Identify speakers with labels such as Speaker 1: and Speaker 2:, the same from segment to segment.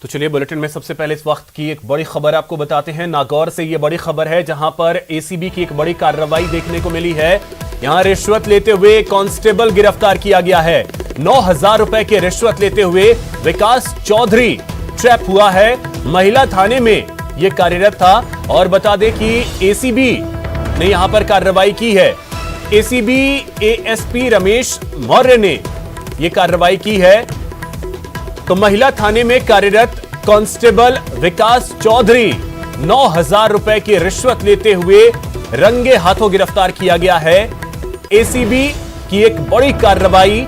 Speaker 1: तो चलिए बुलेटिन में सबसे पहले इस वक्त की एक बड़ी खबर आपको बताते हैं। नागौर से ये बड़ी खबर है जहां पर एसीबी की एक बड़ी कार्रवाई देखने को मिली है। यहां रिश्वत लेते हुए कांस्टेबल गिरफ्तार किया गया है। 9,000 रुपए की रिश्वत लेते हुए विकास चौधरी ट्रैप हुआ है। महिला थाने में यह कार्यरत था और बता दें कि एसीबी ने यहां पर कार्रवाई की है। एसीबी एएसपी रमेश मौर्य ने यह कार्रवाई की है। तो महिला थाने में कार्यरत कांस्टेबल विकास चौधरी 9,000 रुपए की रिश्वत लेते हुए रंगे हाथों गिरफ्तार किया गया है। एसीबी की एक बड़ी कार्रवाई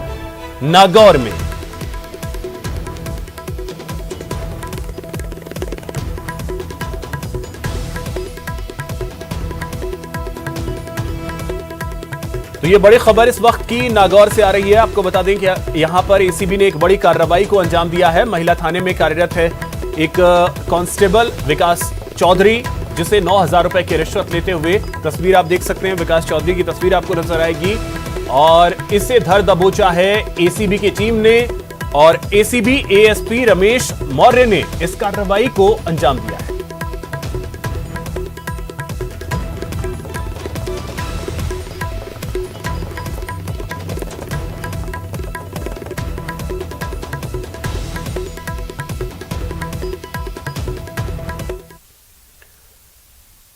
Speaker 1: नागौर में। तो ये बड़ी खबर इस वक्त की नागौर से आ रही है। आपको बता दें कि यहां पर एसीबी ने एक बड़ी कार्रवाई को अंजाम दिया है। महिला थाने में कार्यरत है एक कांस्टेबल विकास चौधरी, जिसे 9,000 रुपए की रिश्वत लेते हुए, तस्वीर आप देख सकते हैं, विकास चौधरी की तस्वीर आपको नजर आएगी। और इसे धर दबोचा है एसीबी की टीम ने और एसीबी एएसपी रमेश मौर्य ने इस कार्रवाई को अंजाम दिया है।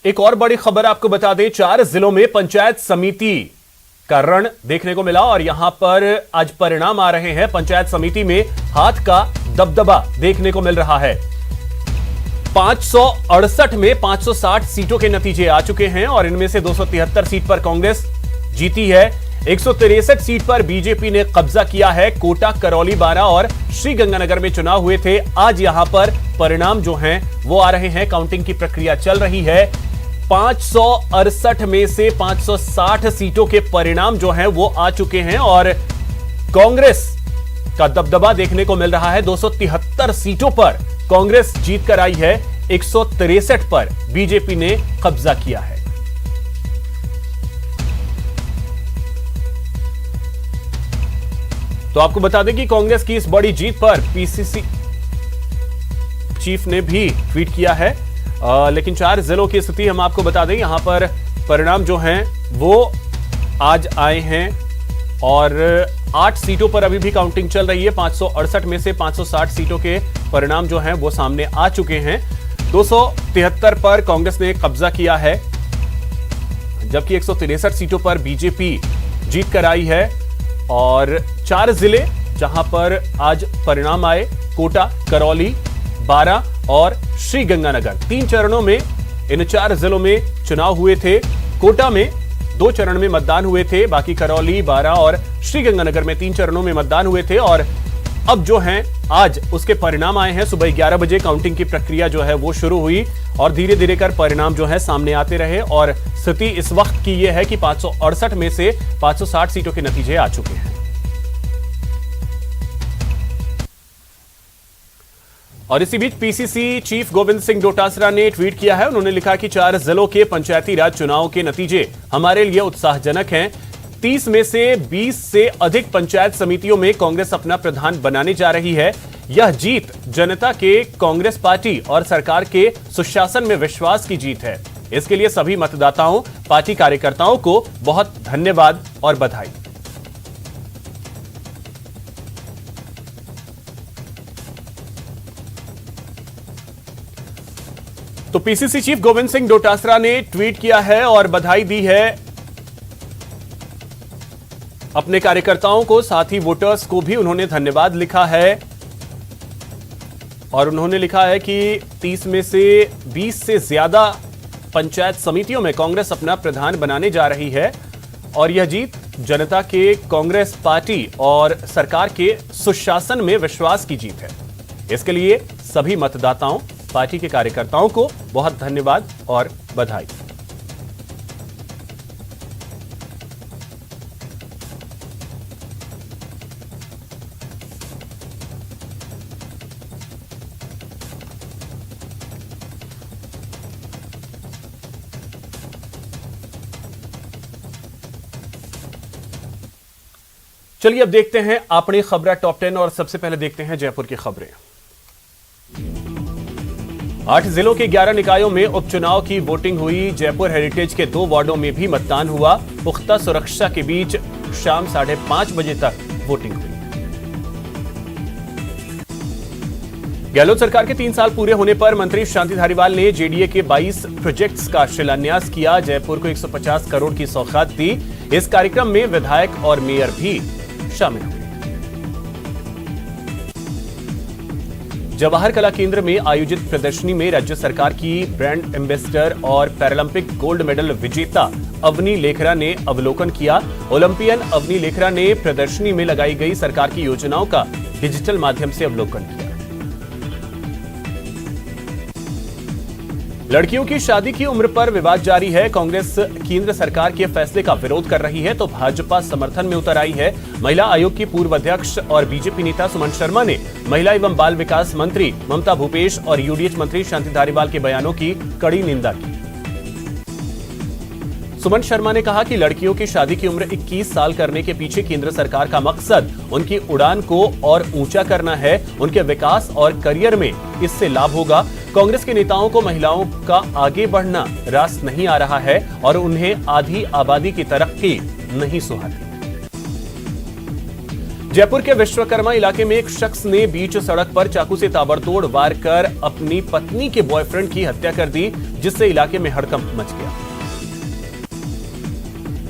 Speaker 1: एक और बड़ी खबर आपको बता दें, 4 जिलों में पंचायत समिति का रण देखने को मिला और यहां पर आज परिणाम आ रहे हैं। पंचायत समिति में हाथ का दबदबा देखने को मिल रहा है। 568 में 560 सीटों के नतीजे आ चुके हैं और इनमें से 273 सीट पर कांग्रेस जीती है। 163 सीट पर बीजेपी ने कब्जा किया है। कोटा, करौली, बारां और श्रीगंगानगर में चुनाव हुए थे। आज यहां पर परिणाम जो हैं वो आ रहे हैं। काउंटिंग की प्रक्रिया चल रही है। 568 में से 560 सीटों के परिणाम जो हैं वो आ चुके हैं और कांग्रेस का दबदबा देखने को मिल रहा है। 273 सीटों पर कांग्रेस जीत कर आई है। 163 पर बीजेपी ने कब्जा किया है। तो आपको बता दें कि कांग्रेस की इस बड़ी जीत पर पीसीसी चीफ ने भी ट्वीट किया है। लेकिन 4 जिलों की स्थिति हम आपको बता दें। यहां पर परिणाम जो हैं वो आज आए हैं और 8 सीटों पर अभी भी काउंटिंग चल रही है। 568 में से 560 सीटों के परिणाम जो हैं वो सामने आ चुके हैं। 273 पर कांग्रेस ने कब्जा किया है, जबकि 163 सीटों पर बीजेपी जीत कर आई है। और 4 जिले जहां पर आज परिणाम आए, कोटा, करौली, बारां और श्रीगंगानगर। 3 चरणों में इन 4 जिलों में चुनाव हुए थे। कोटा में 2 चरण में मतदान हुए थे, बाकी करौली, बारां और श्रीगंगानगर में 3 चरणों में मतदान हुए थे। और अब जो हैं आज उसके परिणाम आए हैं। सुबह 11 बजे काउंटिंग की प्रक्रिया जो है वो शुरू हुई और धीरे धीरे कर परिणाम जो है सामने आते रहे और स्थिति इस वक्त की यह है कि 568 में से 560 सीटों के नतीजे आ चुके हैं। और इसी बीच पीसीसी चीफ गोविंद सिंह डोटासरा ने ट्वीट किया है। उन्होंने लिखा कि 4 जिलों के पंचायती राज चुनाव के नतीजे हमारे लिए उत्साहजनक हैं। 30 में से 20 से अधिक पंचायत समितियों में कांग्रेस अपना प्रधान बनाने जा रही है। यह जीत जनता के कांग्रेस पार्टी और सरकार के सुशासन में विश्वास की जीत है। इसके लिए सभी मतदाताओं, पार्टी कार्यकर्ताओं को बहुत धन्यवाद और बधाई। तो पीसीसी चीफ गोविंद सिंह डोटासरा ने ट्वीट किया है और बधाई दी है अपने कार्यकर्ताओं को, साथ ही वोटर्स को भी उन्होंने धन्यवाद लिखा है। और उन्होंने लिखा है कि 30 में से 20 से ज्यादा पंचायत समितियों में कांग्रेस अपना प्रधान बनाने जा रही है और यह जीत जनता के कांग्रेस पार्टी और सरकार के सुशासन में विश्वास की जीत है। इसके लिए सभी मतदाताओं, पार्टी के कार्यकर्ताओं को बहुत धन्यवाद और बधाई। चलिए अब देखते हैं अपनी खबरें टॉप 10 और सबसे पहले देखते हैं जयपुर की खबरें। 8 जिलों के 11 निकायों में उपचुनाव की वोटिंग हुई। जयपुर हेरिटेज के 2 वार्डों में भी मतदान हुआ। पुख्ता सुरक्षा के बीच शाम 5:30 बजे तक वोटिंग हुई। गहलोत सरकार के 3 साल पूरे होने पर मंत्री शांति धारीवाल ने जेडीए के 22 प्रोजेक्ट्स का शिलान्यास किया। जयपुर को 150 करोड़ की सौगात दी। इस कार्यक्रम में विधायक और मेयर भी शामिल हुए। जवाहर कला केंद्र में आयोजित प्रदर्शनी में राज्य सरकार की ब्रांड एम्बेसडर और पैरालंपिक गोल्ड मेडल विजेता अवनी लेखरा ने अवलोकन किया। ओलंपियन अवनी लेखरा ने प्रदर्शनी में लगाई गई सरकार की योजनाओं का डिजिटल माध्यम से अवलोकन किया। लड़कियों की शादी की उम्र पर विवाद जारी है। कांग्रेस केंद्र सरकार के फैसले का विरोध कर रही है तो भाजपा समर्थन में उतर आई है। महिला आयोग की पूर्व अध्यक्ष और बीजेपी नेता सुमन शर्मा ने महिला एवं बाल विकास मंत्री ममता भूपेश और यूडीएच मंत्री शांति धारीवाल के बयानों की कड़ी निंदा की। सुमन शर्मा ने कहा कि लड़कियों की शादी की उम्र 21 साल करने के पीछे केंद्र सरकार का मकसद उनकी उड़ान को और ऊंचा करना है। उनके विकास और करियर में इससे लाभ होगा। कांग्रेस के नेताओं को महिलाओं का आगे बढ़ना रास नहीं आ रहा है और उन्हें आधी आबादी की तरक्की नहीं सुहाती। जयपुर के विश्वकर्मा इलाके में एक शख्स ने बीच सड़क पर चाकू से ताबड़तोड़ वार कर अपनी पत्नी के बॉयफ्रेंड की हत्या कर दी, जिससे इलाके में हड़कंप मच गया।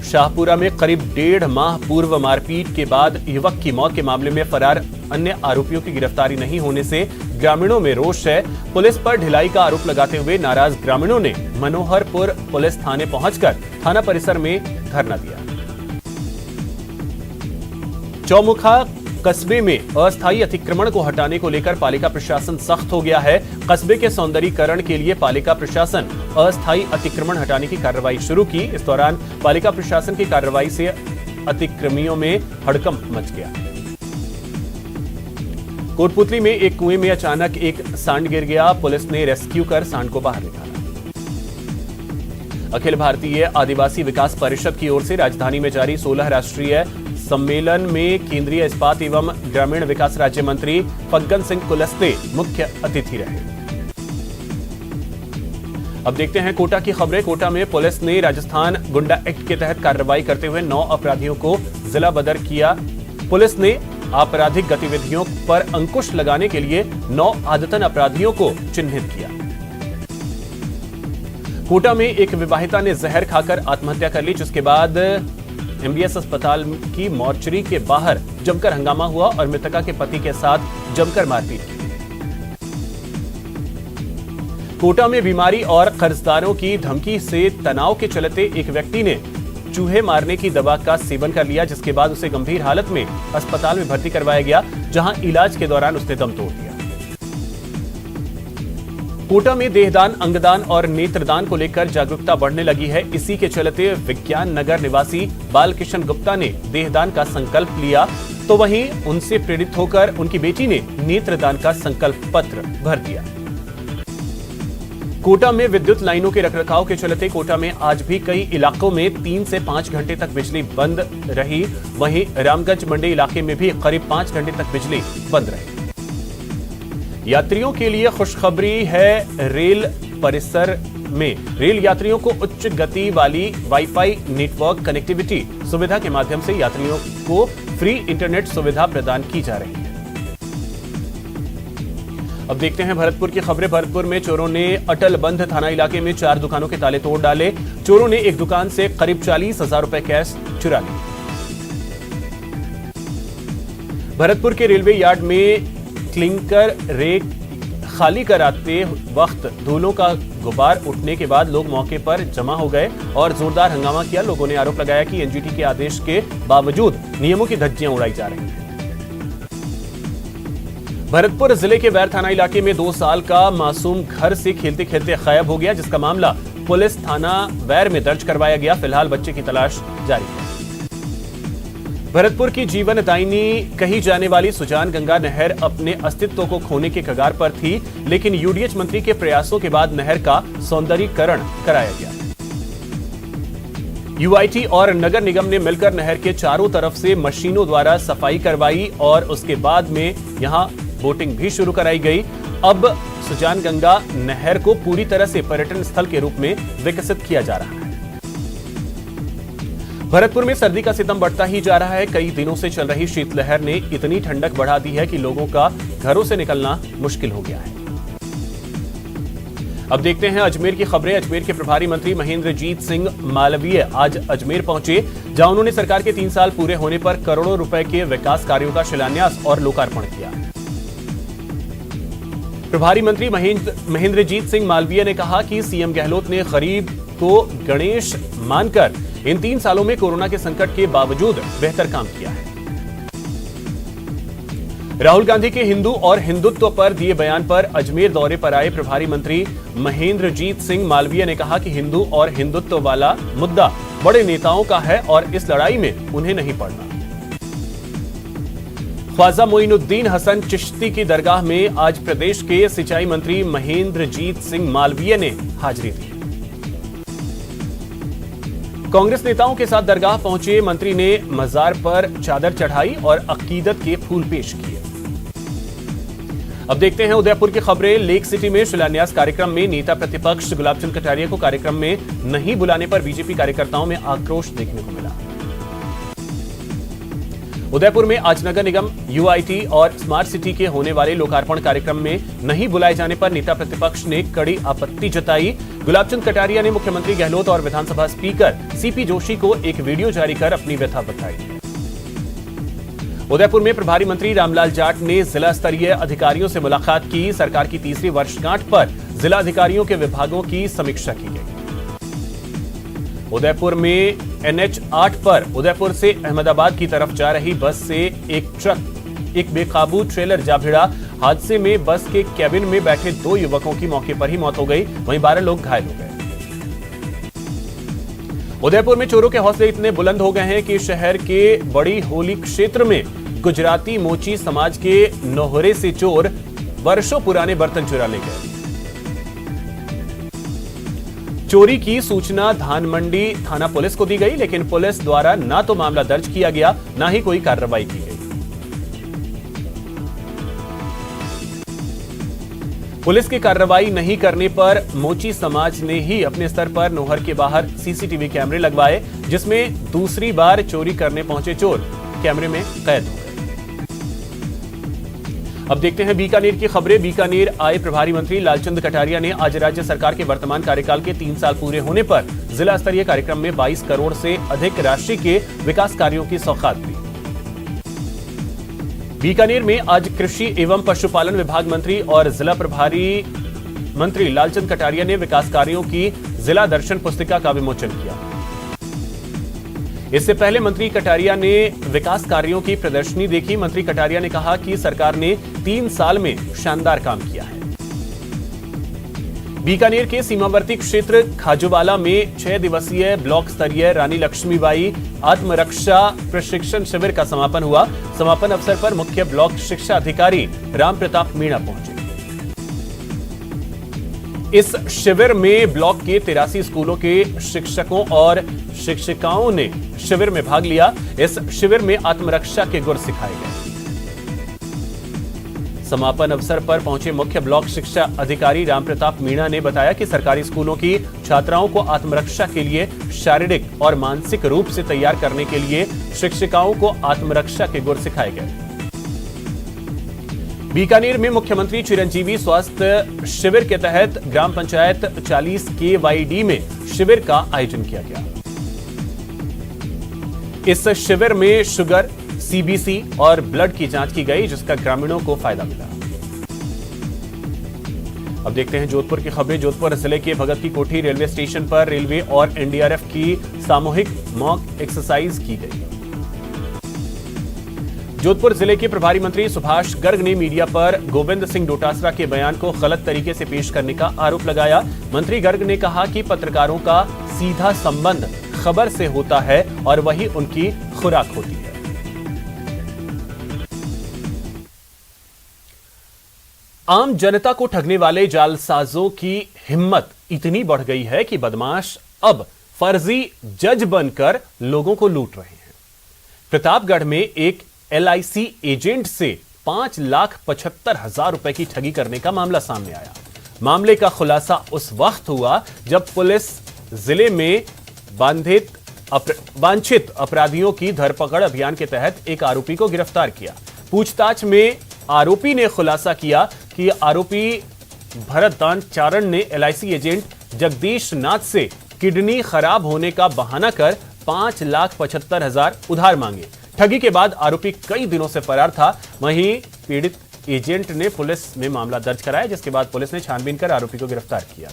Speaker 1: शाहपुरा में करीब 1.5 माह पूर्व मारपीट के बाद युवक की मौत के मामले में फरार अन्य आरोपियों की गिरफ्तारी नहीं होने से ग्रामीणों में रोष है। पुलिस पर ढिलाई का आरोप लगाते हुए नाराज ग्रामीणों ने मनोहरपुर पुलिस थाने पहुंचकर थाना परिसर में धरना दिया। चौमुखा कस्बे में अस्थायी अतिक्रमण को हटाने को लेकर पालिका प्रशासन सख्त हो गया है। कस्बे के सौंदर्यीकरण के लिए पालिका प्रशासन अस्थायी अतिक्रमण हटाने की कार्रवाई शुरू की। इस दौरान पालिका प्रशासन की कार्रवाई से अतिक्रमियों में हड़कंप मच गया। कोटपुतली में एक कुएं में अचानक एक सांड गिर गया। पुलिस ने रेस्क्यू कर सांड को बाहर निकाला। अखिल भारतीय आदिवासी विकास परिषद की ओर से राजधानी में जारी 16 राष्ट्रीय सम्मेलन में केंद्रीय इस्पात एवं ग्रामीण विकास राज्य मंत्री फग्गन सिंह कुलस्ते मुख्य अतिथि रहे। अब देखते हैं कोटा की खबरें। कोटा में पुलिस ने राजस्थान गुंडा एक्ट के तहत कार्रवाई करते हुए 9 अपराधियों को जिला बदर किया। पुलिस ने आपराधिक गतिविधियों पर अंकुश लगाने के लिए 9 आदतन अपराधियों को चिन्हित किया। कोटा में एक विवाहिता ने जहर खाकर आत्महत्या कर ली, जिसके बाद एमबीएस अस्पताल की मॉर्चरी के बाहर जमकर हंगामा हुआ और मृतका के पति के साथ जमकर मारपीट की। कोटा में बीमारी और कर्जदारों की धमकी से तनाव के चलते एक व्यक्ति ने चूहे मारने की दवा का सेवन कर लिया, जिसके बाद उसे गंभीर हालत में अस्पताल में भर्ती करवाया गया, जहां इलाज के दौरान उसने दम तोड़ दिया। कोटा में देहदान, अंगदान और नेत्रदान को लेकर जागरूकता बढ़ने लगी है। इसी के चलते विज्ञान नगर निवासी बालकिशन गुप्ता ने देहदान का संकल्प लिया, तो वहीं उनसे प्रेरित होकर उनकी बेटी ने नेत्रदान का संकल्प पत्र भर दिया। कोटा में विद्युत लाइनों के रखरखाव के चलते कोटा में आज भी कई इलाकों में 3 से 5 घंटे तक बिजली बंद रही। वहीं रामगंज मंडी इलाके में भी करीब 5 घंटे तक बिजली बंद रही। यात्रियों के लिए खुशखबरी है। रेल परिसर में रेल यात्रियों को उच्च गति वाली वाईफाई नेटवर्क कनेक्टिविटी सुविधा के माध्यम से यात्रियों को फ्री इंटरनेट सुविधा प्रदान की जा रही है। अब देखते हैं भरतपुर की खबरें। भरतपुर में चोरों ने अटल बंध थाना इलाके में 4 दुकानों के ताले तोड़ डाले। चोरों ने एक दुकान से करीब 40,000 रुपए कैश चुरा लिए। भरतपुर के रेलवे यार्ड में क्लिंकर रेक खाली कराते वक्त धूलों का गुबार उठने के बाद लोग मौके पर जमा हो गए और जोरदार हंगामा किया। लोगों ने आरोप लगाया कि एनजीटी के आदेश के बावजूद नियमों की धज्जियां उड़ाई जा रही हैं। भरतपुर जिले के वैर थाना इलाके में 2 साल का मासूम घर से खेलते खेलते गायब हो गया, जिसका मामला पुलिस थाना वैर में दर्ज करवाया गया। फिलहाल बच्चे की तलाश जारी है। भरतपुर की जीवनदायिनी कही जाने वाली सुजान गंगा नहर अपने अस्तित्व को खोने के कगार पर थी, लेकिन यूडीएच मंत्री के प्रयासों के बाद नहर का सौंदर्यीकरण कराया गया। यूआईटी और नगर निगम ने मिलकर नहर के चारों तरफ से मशीनों द्वारा सफाई करवाई और उसके बाद में यहां बोटिंग भी शुरू कराई गई। अब सुजानगंगा नहर को पूरी तरह से पर्यटन स्थल के रूप में विकसित किया जा रहा है। भरतपुर में सर्दी का सितम बढ़ता ही जा रहा है। कई दिनों से चल रही शीतलहर ने इतनी ठंडक बढ़ा दी है कि लोगों का घरों से निकलना मुश्किल हो गया है। अब देखते हैं अजमेर की खबरें। अजमेर के प्रभारी मंत्री महेंद्रजीत सिंह मालवीय आज अजमेर पहुंचे, जहां उन्होंने सरकार के 3 साल पूरे होने पर करोड़ों रुपए के विकास कार्यों का शिलान्यास और लोकार्पण किया। प्रभारी मंत्री महेंद्रजीत सिंह मालवीय ने कहा कि सीएम गहलोत ने गरीब को गणेश मानकर इन 3 सालों में कोरोना के संकट के बावजूद बेहतर काम किया है। राहुल गांधी के हिंदू और हिंदुत्व पर दिए बयान पर अजमेर दौरे पर आए प्रभारी मंत्री महेंद्रजीत सिंह मालवीय ने कहा कि हिंदू और हिंदुत्व वाला मुद्दा बड़े नेताओं का है और इस लड़ाई में उन्हें नहीं पड़ना। ख्वाजा मोइनुद्दीन हसन चिश्ती की दरगाह में आज प्रदेश के सिंचाई मंत्री महेंद्रजीत सिंह मालवीय ने हाजिरी दी। कांग्रेस नेताओं के साथ दरगाह पहुंचे मंत्री ने मजार पर चादर चढ़ाई और अकीदत के फूल पेश किए। अब देखते हैं उदयपुर की खबरें। लेक सिटी में शिलान्यास कार्यक्रम में नेता प्रतिपक्ष गुलाब चंद कटारिया को कार्यक्रम में नहीं बुलाने पर बीजेपी कार्यकर्ताओं में आक्रोश देखने को मिला। उदयपुर में आज नगर निगम, यूआईटी और स्मार्ट सिटी के होने वाले लोकार्पण कार्यक्रम में नहीं बुलाए जाने पर नेता प्रतिपक्ष ने कड़ी आपत्ति जताई। गुलाब चंद कटारिया ने मुख्यमंत्री गहलोत और विधानसभा स्पीकर सीपी जोशी को एक वीडियो जारी कर अपनी व्यथा बताई। उदयपुर में प्रभारी मंत्री रामलाल जाट ने जिला स्तरीय अधिकारियों से मुलाकात की। सरकार की तीसरी वर्षगांठ पर जिला अधिकारियों के विभागों की समीक्षा की गई। उदयपुर में NH8 पर उदयपुर से अहमदाबाद की तरफ जा रही बस से एक बेकाबू ट्रेलर जा भिड़ा। हादसे में बस के कैबिन में बैठे 2 युवकों की मौके पर ही मौत हो गई, वहीं 12 लोग घायल हो गए। उदयपुर में चोरों के हौसले इतने बुलंद हो गए हैं कि शहर के बड़ी होली क्षेत्र में गुजराती मोची समाज के नोहरे से चोर वर्षों पुराने बर्तन चुरा ले गए। चोरी की सूचना धानमंडी थाना पुलिस को दी गई, लेकिन पुलिस द्वारा ना तो मामला दर्ज किया गया, ना ही कोई कार्रवाई की गई। पुलिस की कार्रवाई नहीं करने पर मोची समाज ने ही अपने स्तर पर नोहर के बाहर सीसीटीवी कैमरे लगवाए, जिसमें दूसरी बार चोरी करने पहुंचे चोर कैमरे में कैद हो गए। अब देखते हैं बीकानेर की खबरें। बीकानेर आए प्रभारी मंत्री लालचंद कटारिया ने आज राज्य सरकार के वर्तमान कार्यकाल के 3 साल पूरे होने पर जिला स्तरीय कार्यक्रम में 22 करोड़ से अधिक राशि के विकास कार्यों की सौगात दी। बीकानेर में आज कृषि एवं पशुपालन विभाग मंत्री और जिला प्रभारी मंत्री लालचंद कटारिया ने विकास कार्यों की जिला दर्शन पुस्तिका का विमोचन किया। इससे पहले मंत्री कटारिया ने विकास कार्यों की प्रदर्शनी देखी। मंत्री कटारिया ने कहा कि सरकार ने 3 साल में शानदार काम किया है। बीकानेर के सीमावर्ती क्षेत्र खाजूवाला में 6 दिवसीय ब्लॉक स्तरीय रानी लक्ष्मीबाई आत्मरक्षा प्रशिक्षण शिविर का समापन हुआ। समापन अवसर पर मुख्य ब्लॉक शिक्षा अधिकारी राम प्रताप मीणा पहुंचे। इस शिविर में ब्लॉक के 83 स्कूलों के शिक्षकों और शिक्षिकाओं ने शिविर में भाग लिया। इस शिविर में आत्मरक्षा के गुर सिखाए गए। समापन अवसर पर पहुंचे मुख्य ब्लॉक शिक्षा अधिकारी राम प्रताप मीणा ने बताया कि सरकारी स्कूलों की छात्राओं को आत्मरक्षा के लिए शारीरिक और मानसिक रूप से तैयार करने के लिए शिक्षिकाओं को आत्मरक्षा के गुर सिखाए गए। बीकानेर में मुख्यमंत्री चिरंजीवी स्वास्थ्य शिविर के तहत ग्राम पंचायत 40 KYD में शिविर का आयोजन किया गया। इस शिविर में शुगर, CBC और ब्लड की जांच की गई, जिसका ग्रामीणों को फायदा मिला। अब देखते हैं जोधपुर की खबरें। जोधपुर जिले के भगत की कोठी रेलवे स्टेशन पर रेलवे और NDRF की सामूहिक मॉक एक्सरसाइज की गई। जोधपुर जिले के प्रभारी मंत्री सुभाष गर्ग ने मीडिया पर गोविंद सिंह डोटासरा के बयान को गलत तरीके से पेश करने का आरोप लगाया। मंत्री गर्ग ने कहा कि पत्रकारों का सीधा संबंध खबर से होता है और वही उनकी खुराक होती है। आम जनता को ठगने वाले जालसाजों की हिम्मत इतनी बढ़ गई है कि बदमाश अब फर्जी जज बनकर लोगों को लूट रहे हैं। प्रतापगढ़ में एक LIC एजेंट से 5,75,000 रुपए की ठगी करने का मामला सामने आया। मामले का खुलासा उस वक्त हुआ जब पुलिस जिले में वांछित अपराधियों की धरपकड़ अभियान के तहत एक आरोपी को गिरफ्तार किया। पूछताछ में आरोपी ने खुलासा किया कि आरोपी भरतदान चारण ने एलआईसी एजेंट जगदीश नाथ से किडनी खराब होने का बहाना कर 5,75,000 उधार मांगे। ठगी के बाद आरोपी कई दिनों से फरार था। वहीं पीड़ित एजेंट ने पुलिस में मामला दर्ज कराया, जिसके बाद पुलिस ने छानबीन कर आरोपी को गिरफ्तार किया।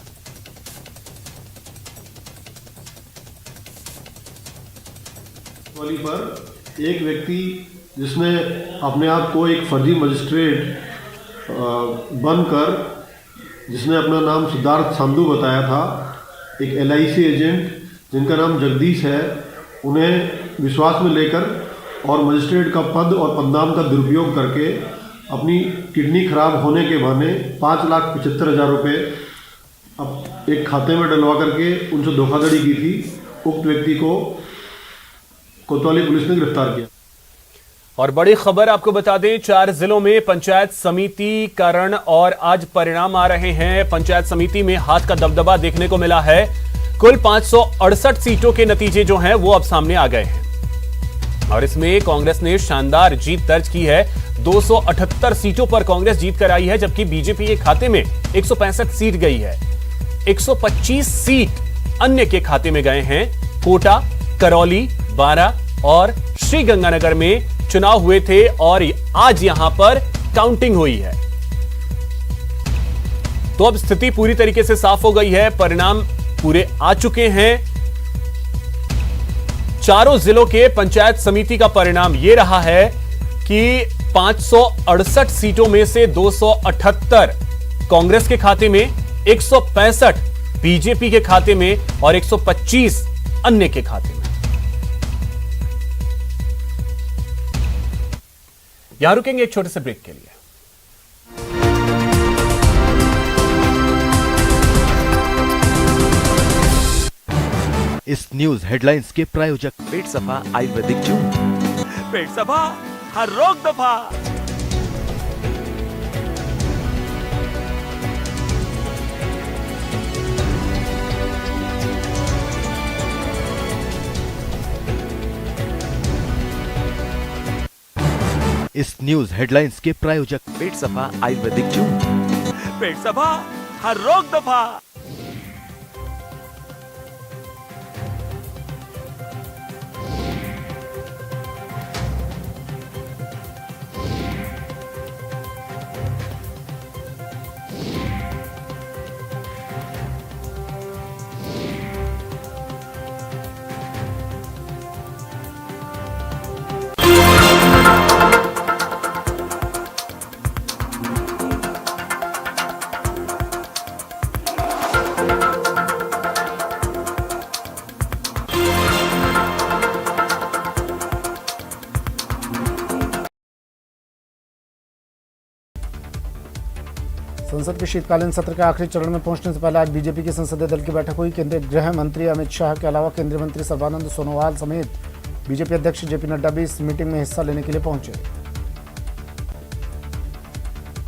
Speaker 2: पर एक व्यक्ति जिसने अपने आप को एक फर्जी मजिस्ट्रेट बनकर, जिसने अपना नाम सिद्धार्थ संधू बताया था, एक एलआईसी एजेंट जिनका नाम जगदीश है, उन्हें विश्वास में लेकर और मजिस्ट्रेट का पद और पदनाम का दुरुपयोग करके अपनी किडनी खराब होने के बहाने 5,75,000 रुपये अब एक खाते में डलवा करके उनसे धोखाधड़ी की थी। उक्त व्यक्ति को कोतवाली पुलिस ने गिरफ्तार किया।
Speaker 1: और बड़ी खबर आपको बता दें, 4 जिलों में पंचायत समितिकरण और आज परिणाम आ रहे हैं। पंचायत समिति में हाथ का दबदबा देखने को मिला है। कुल 568 सीटों के नतीजे जो हैं वो अब सामने आ गए हैं और इसमें कांग्रेस ने शानदार जीत दर्ज की है। 278 सीटों पर कांग्रेस जीत कर आई है, जबकि बीजेपी के खाते में 165 सीट गई है। 125 सीट अन्य के खाते में गए हैं। कोटा, करौली, बारां और श्रीगंगानगर में चुनाव हुए थे और आज यहां पर काउंटिंग हुई है। तो अब स्थिति पूरी तरीके से साफ हो गई है। परिणाम पूरे आ चुके हैं। चारों जिलों के पंचायत समिति का परिणाम यह रहा है कि 568 सीटों में से 278 कांग्रेस के खाते में, 165 बीजेपी के खाते में और 125 अन्य के खाते में। यहां रुकेंगे एक छोटे से ब्रेक के लिए।
Speaker 3: इस न्यूज हेडलाइंस के प्रायोजक
Speaker 4: पेट सफा आयुर्वेदिक जूस,
Speaker 5: पेट सफा हर रोग दफा।
Speaker 3: इस न्यूज हेडलाइंस के प्रायोजक
Speaker 4: पेट सफा आयुर्वेदिक जूस,
Speaker 5: पेट सफा हर रोग दफा।
Speaker 6: संसद के शीतकालीन सत्र के आखिरी चरण में पहुंचने से पहले आज बीजेपी की संसदीय दल की बैठक हुई। केंद्रीय गृह मंत्री अमित शाह के अलावा केंद्रीय मंत्री सर्बानंद सोनोवाल समेत बीजेपी अध्यक्ष जेपी नड्डा भी इस मीटिंग में हिस्सा लेने के लिए पहुंचे।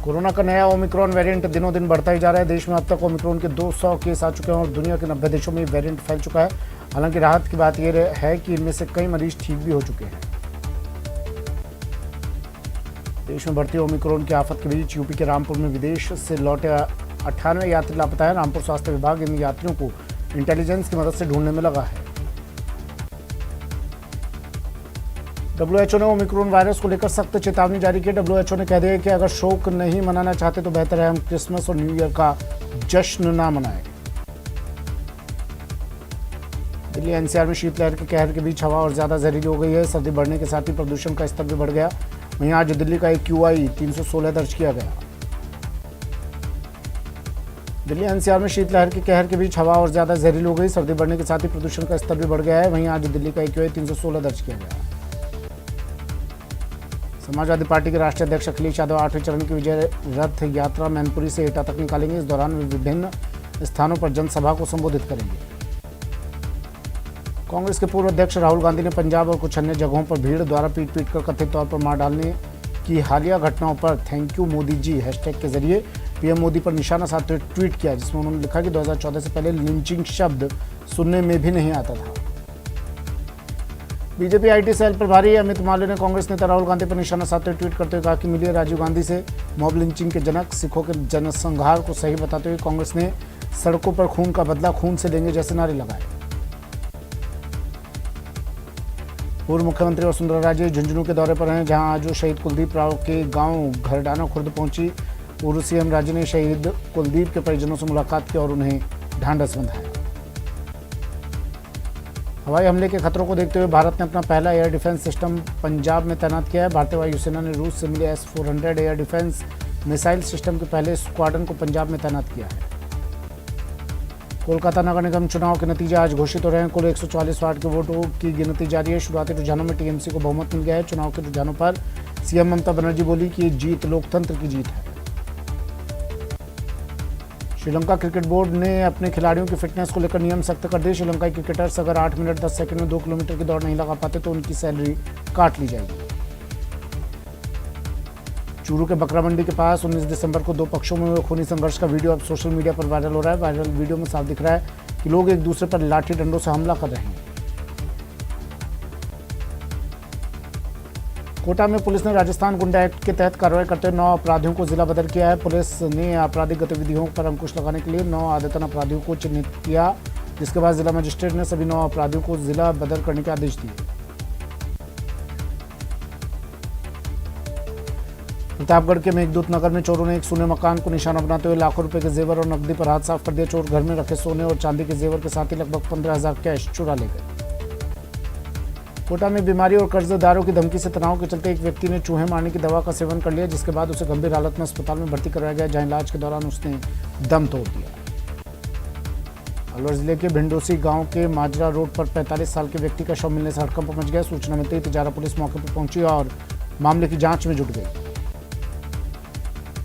Speaker 6: कोरोना का नया ओमिक्रॉन वेरिएंट दिनों दिन बढ़ता ही जा रहा है। देश में अब तक ओमिक्रॉन के 200 केस आ चुके हैं और दुनिया के 90 देशों में वेरिएंट फैल चुका है। हालांकि राहत की बात यह है कि इनमें से कई मरीज ठीक भी हो चुके हैं। देश में बढ़ती ओमिक्रॉन की आफत के बीच यूपी के रामपुर में विदेश से लौटे 98 यात्री लापता है। रामपुर स्वास्थ्य विभाग इन यात्रियों को इंटेलिजेंस की मदद से ढूंढने में लगा है। WHO ने ओमिक्रॉन वायरस को लेकर सख्त चेतावनी जारी की। WHO ने कह दिया कि अगर शोक नहीं मनाना चाहते तो बेहतर है हम क्रिसमस और न्यू ईयर का जश्न ना मनाएं। दिल्ली NCR में शीतलहर के कहर के बीच हवा और ज्यादा जहरीली हो गई है। सर्दी बढ़ने के साथ ही प्रदूषण का स्तर भी बढ़ गया। वहीं आज दिल्ली का AQI 316 दर्ज किया गया। दिल्ली NCR में शीतलहर के कहर के बीच हवा और ज्यादा जहरीली हो गई। सर्दी बढ़ने के साथ ही प्रदूषण का स्तर भी बढ़ गया है। वहीं आज दिल्ली का AQI 316 दर्ज किया गया। समाजवादी पार्टी के राष्ट्रीय अध्यक्ष अखिलेश यादव 8वें चरण की विजय रथ यात्रा मैनपुरी से एटा तक निकालेंगे। इस दौरान वे विभिन्न स्थानों पर जनसभा को संबोधित करेंगे। कांग्रेस के पूर्व अध्यक्ष राहुल गांधी ने पंजाब और कुछ अन्य जगहों पर भीड़ द्वारा पीट कर कथित तौर पर मार डालने की हालिया घटनाओं पर thank you Modi ji hashtag के जरिए पीएम मोदी पर निशाना साधते हुए ट्वीट किया, जिसमें उन्होंने लिखा कि 2014 से पहले लिंचिंग शब्द सुनने में भी नहीं आता था। बीजेपी आईटी सेल प्रभारी अमित मालवीय ने कांग्रेस नेता राहुल गांधी पर निशाना साधते हुए ट्वीट करते हुए कहा कि मिलिए राजीव गांधी से। मॉब लिंचिंग के जनक सिखों के जनसंहार को सही बताते हुए कांग्रेस ने सड़कों पर खून का बदला खून से लेंगे जैसे नारे लगाए। पूर्व मुख्यमंत्री वसुंधरा राजे झुंझुनू के दौरे पर हैं, जहां आज वो शहीद कुलदीप राव के गांव घरडाना खुर्द पहुंची। पूर्व सीएम राजे ने शहीद कुलदीप के परिजनों से मुलाकात की और उन्हें ढांढस बंधाया। हवाई हमले के खतरों को देखते हुए भारत ने अपना पहला एयर डिफेंस सिस्टम पंजाब में तैनात किया है। भारतीय वायुसेना ने रूस से मिले S-400 air defence missile system के पहले स्क्वाड्रन को पंजाब में तैनात किया है। कोलकाता नगर निगम चुनाव के नतीजे आज घोषित हो रहे हैं। कुल 144 वार्ड के वोटों की गिनती जारी है। शुरुआती रुझानों में टीएमसी को बहुमत मिल गया है। चुनाव के रुझानों पर सीएम ममता बनर्जी बोली कि ये जीत लोकतंत्र की जीत है। श्रीलंका क्रिकेट बोर्ड ने अपने खिलाड़ियों की फिटनेस को लेकर नियम सख्त कर दिए। श्रीलंकाई क्रिकेटर्स अगर 8 मिनट 10 सेकंड में 2 किलोमीटर की दौड़ नहीं लगा पाते तो उनकी सैलरी काट ली जाएगी। चूरू के बकरा मंडी के पास 19 दिसंबर को 2 पक्षों में हुए खूनी संघर्ष का वीडियो अब सोशल मीडिया पर वायरल हो रहा है। वायरल वीडियो में साफ दिख रहा है कि लोग एक दूसरे पर लाठी डंडों से हमला कर रहे हैं। कोटा में पुलिस ने राजस्थान गुंडा एक्ट के तहत कार्रवाई करते हुए 9 अपराधियों को जिला बदर किया है। पुलिस ने आपराधिक गतिविधियों पर अंकुश लगाने के लिए 9 आदतन अपराधियों को चिन्हित किया, जिसके बाद जिला मजिस्ट्रेट ने सभी 9 अपराधियों को जिला बदर करने के आदेश दिए। प्रतापगढ़ के मेघदूत नगर में चोरों ने एक सोने मकान को निशाना बनाते हुए लाखों रुपए के जेवर और नकदी पर हाथ साफ कर दिया। चोर घर में रखे सोने और चांदी के जेवर के साथ ही लगभग 15,000 कैश चुरा ले गए। कोटा में बीमारी और कर्जदारों की धमकी से तनाव के चलते एक व्यक्ति ने चूहे मारने की दवा का सेवन कर लिया, जिसके बाद उसे गंभीर हालत में अस्पताल में भर्ती कराया गया, जहां इलाज के दौरान उसने दम तोड़ दिया। अलवर जिले के भिंडोसी गांव के माजरा रोड पर 45 साल के व्यक्ति का शव मिलने से हड़कंप मच गया। सूचना मिलते ही तिजारा पुलिस मौके पर पहुंची और मामले की जांच में जुट गई।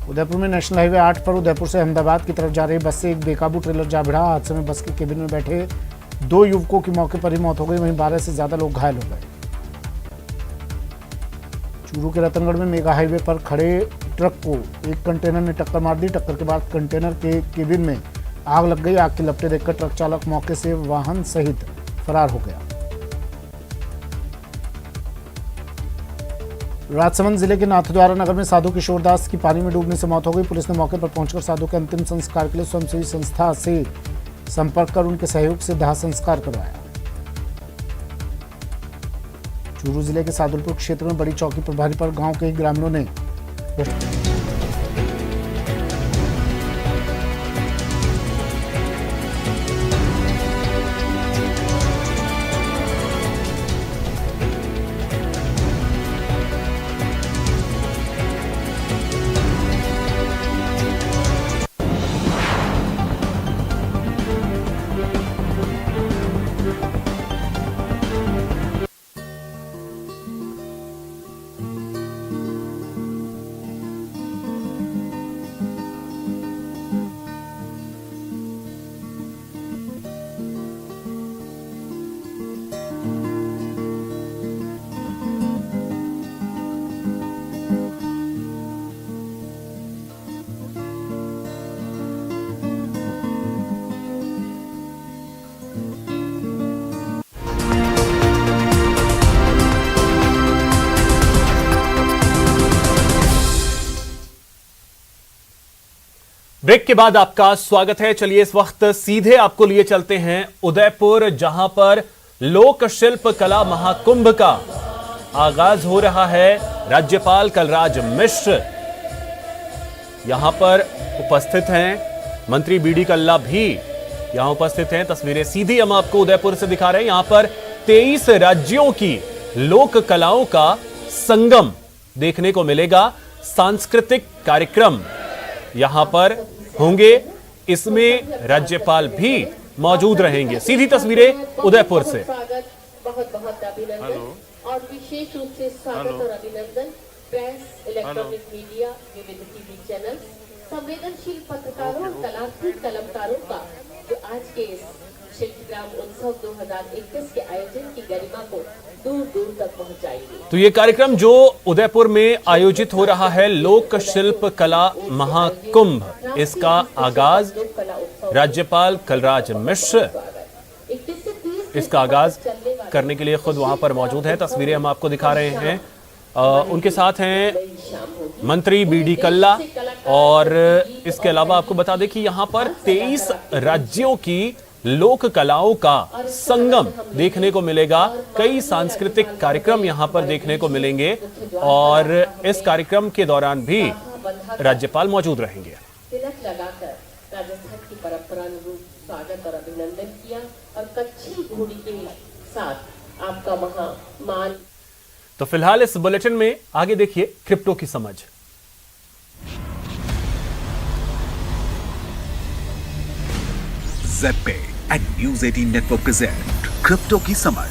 Speaker 6: उदयपुर में नेशनल हाईवे 8 पर उदयपुर से अहमदाबाद की तरफ जा रही बस से एक बेकाबू ट्रेलर जा भिड़ा। हादसे में बस के केबिन में बैठे 2 युवकों की मौके पर ही मौत हो गई, वहीं 12 से ज्यादा लोग घायल हो गए। चूरू के रतनगढ़ में मेगा हाईवे पर खड़े ट्रक को एक कंटेनर ने टक्कर मार दी। टक्कर के बाद कंटेनर के केबिन में आग लग गई। आग की लपटें देखकर ट्रक चालक मौके से वाहन सहित फरार हो गया। राजसमंद जिले के नाथद्वारा नगर में साधु किशोर दास की पानी में डूबने से मौत हो गई। पुलिस ने मौके पर पहुंचकर साधु के अंतिम संस्कार के लिए स्वयंसेवी संस्था से संपर्क कर उनके सहयोग से दाह संस्कार करवाया। चूरू जिले के सादुलपुर क्षेत्र में बड़ी चौकी प्रभारी पर गांव के ग्रामीणों ने
Speaker 1: ब्रेक के बाद आपका स्वागत है। चलिए इस वक्त सीधे आपको लिए चलते हैं उदयपुर, जहां पर लोक शिल्प कला महाकुंभ का आगाज हो रहा है। राज्यपाल कलराज मिश्र यहां पर उपस्थित हैं, मंत्री बीडी कल्ला भी यहां उपस्थित हैं। तस्वीरें सीधी हम आपको उदयपुर से दिखा रहे हैं। यहां पर 23 राज्यों की लोक कलाओं का संगम देखने को मिलेगा। सांस्कृतिक कार्यक्रम यहां पर होंगे, इसमें राज्यपाल भी मौजूद रहेंगे। सीधी तस्वीरें उदयपुर से।
Speaker 7: बहुत बहुत अभिनंदन और विशेष रूप से स्वागत और अभिनंदन प्रेस, इलेक्ट्रॉनिक मीडिया, विविध टीवी चैनल, संवेदनशील पत्रकारों और कलात्मक कलाकारों का जो आज के इस शिल्पग्राम उत्सव 2021 के आयोजन की गरिमा को दूर दूर तक पहुंचाएगी।
Speaker 1: तो ये कार्यक्रम जो उदयपुर में आयोजित हो रहा है, लोक शिल्प कला महाकुंभ, इसका आगाज राज्यपाल कलराज मिश्र इसका आगाज करने के लिए खुद वहां पर मौजूद है। तस्वीरें हम आपको दिखा रहे हैं। उनके साथ हैं मंत्री बीडी कल्ला, और इसके अलावा आपको बता दें कि यहां पर 23 राज्यों की लोक कलाओं का संगम देखने को मिलेगा। कई सांस्कृतिक कार्यक्रम यहां पर देखने को मिलेंगे, और इस कार्यक्रम के दौरान भी राज्यपाल मौजूद रहेंगे।
Speaker 7: तिलक लगाकर राजस्थान की परंपरा अनुरूप स्वागत और अभिनंदन किया, और कच्ची घोड़ी के साथ आपका वहां मान।
Speaker 1: तो फिलहाल इस बुलेटिन में आगे देखिए क्रिप्टो की समझ।
Speaker 8: Z and news 18 network present crypto की समझ।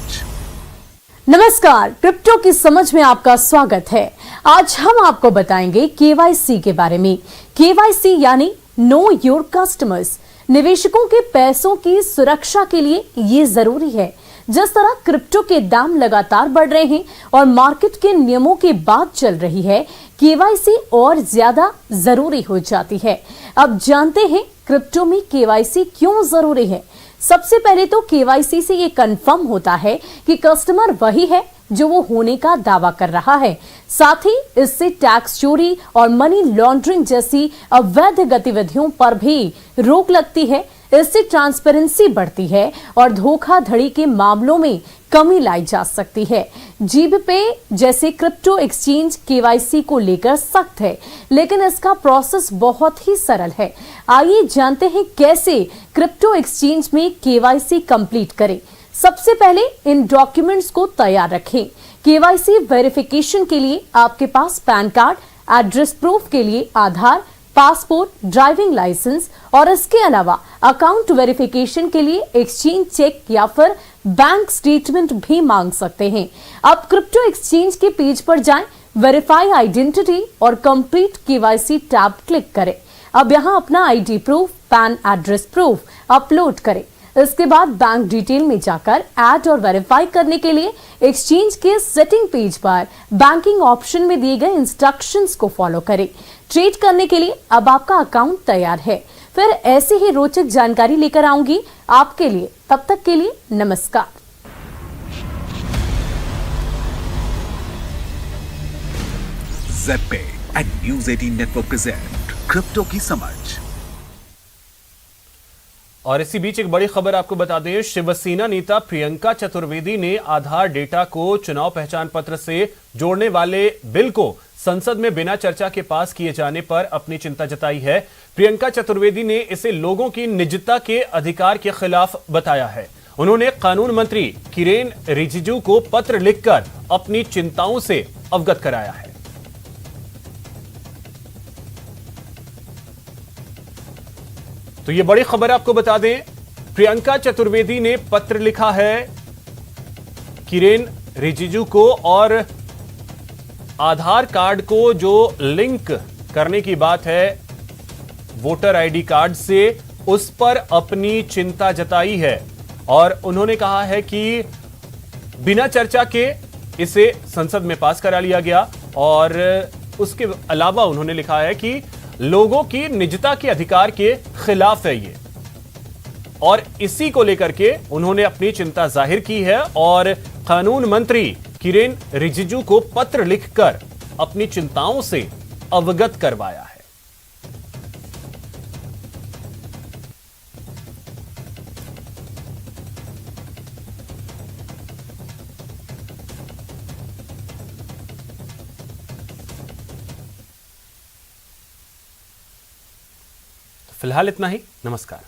Speaker 9: नमस्कार, क्रिप्टो की समझ में आपका स्वागत है। आज हम आपको बताएंगे केवाईसी के बारे में। केवाईसी यानी नो योर कस्टमर्स। निवेशकों के पैसों की सुरक्षा के लिए ये जरूरी है। जिस तरह क्रिप्टो के दाम लगातार बढ़ रहे हैं और मार्केट के नियमों की बात चल रही है, केवाईसी और ज्यादा जरूरी हो जाती है। अब जानते हैं क्रिप्टो में केवाईसी क्यों जरूरी है। सबसे पहले तो केवाईसी से ये कंफर्म होता है कि कस्टमर वही है जो वो होने का दावा कर रहा है। साथ ही इससे टैक्स चोरी और मनी लॉन्ड्रिंग जैसी अवैध गतिविधियों पर भी रोक लगती है। इससे ट्रांसपेरेंसी बढ़ती है और धोखाधड़ी के मामलों में कमी लाई जा सकती है। जीबीपे जैसे क्रिप्टो एक्सचेंज केवाईसी को लेकर सख्त है, लेकिन इसका प्रोसेस बहुत ही सरल है। आइए जानते हैं कैसे क्रिप्टो एक्सचेंज में केवाईसी कंप्लीट करें। सबसे पहले इन डॉक्यूमेंट्स को तैयार रखें। केवाईसी वेरिफिकेशन के लिए आपके पास पैन कार्ड, एड्रेस प्रूफ के लिए आधार, पासपोर्ट, ड्राइविंग लाइसेंस, और इसके अलावा अकाउंट वेरिफिकेशन के लिए एक्सचेंज चेक या फिर बैंक स्टेटमेंट भी मांग सकते हैं। अब क्रिप्टो एक्सचेंज के पेज पर जाएं, वेरीफाई आइडेंटिटी और कंप्लीट केवाईसी टैब क्लिक करें। अब यहां अपना ID proof, pan address proof upload करें। इसके बाद बैंक डिटेल में जाकर ऐड और वेरीफाई करने के लिए एक्सचेंज के सेटिंग पेज पर बैंकिंग ऑप्शन में दिए गए इंस्ट्रक्शंस को फॉलो करें। ट्रेड करने के लिए अब आपका अकाउंट तैयार है। फिर ऐसी ही रोचक जानकारी लेकर आऊंगी आपके लिए। तब तक के लिए नमस्कार।
Speaker 8: Z and news 18 network present crypto की समझ।
Speaker 1: और इसी बीच एक बड़ी खबर आपको बता दें, शिवसेना नेता प्रियंका चतुर्वेदी ने आधार डेटा को चुनाव पहचान पत्र से जोड़ने वाले बिल को संसद में बिना चर्चा के पास किए जाने पर अपनी चिंता जताई है। प्रियंका चतुर्वेदी ने इसे लोगों की निजता के अधिकार के खिलाफ बताया है। उन्होंने कानून मंत्री किरेन रिजिजू को पत्र लिखकर अपनी चिंताओं से अवगत कराया है। तो ये बड़ी खबर आपको बता दें, प्रियंका चतुर्वेदी ने पत्र लिखा है किरेन रिजिजू को, और आधार कार्ड को जो लिंक करने की बात है वोटर आईडी कार्ड से, उस पर अपनी चिंता जताई है। और उन्होंने कहा है कि बिना चर्चा के इसे संसद में पास करा लिया गया, और उसके अलावा उन्होंने लिखा है कि लोगों की निजता के अधिकार के खिलाफ है ये, और इसी को लेकर के उन्होंने अपनी चिंता जाहिर की है और कानून मंत्री किरेन रिजिजू को पत्र लिखकर अपनी चिंताओं से अवगत करवाया है। फिलहाल इतना ही। नमस्कार।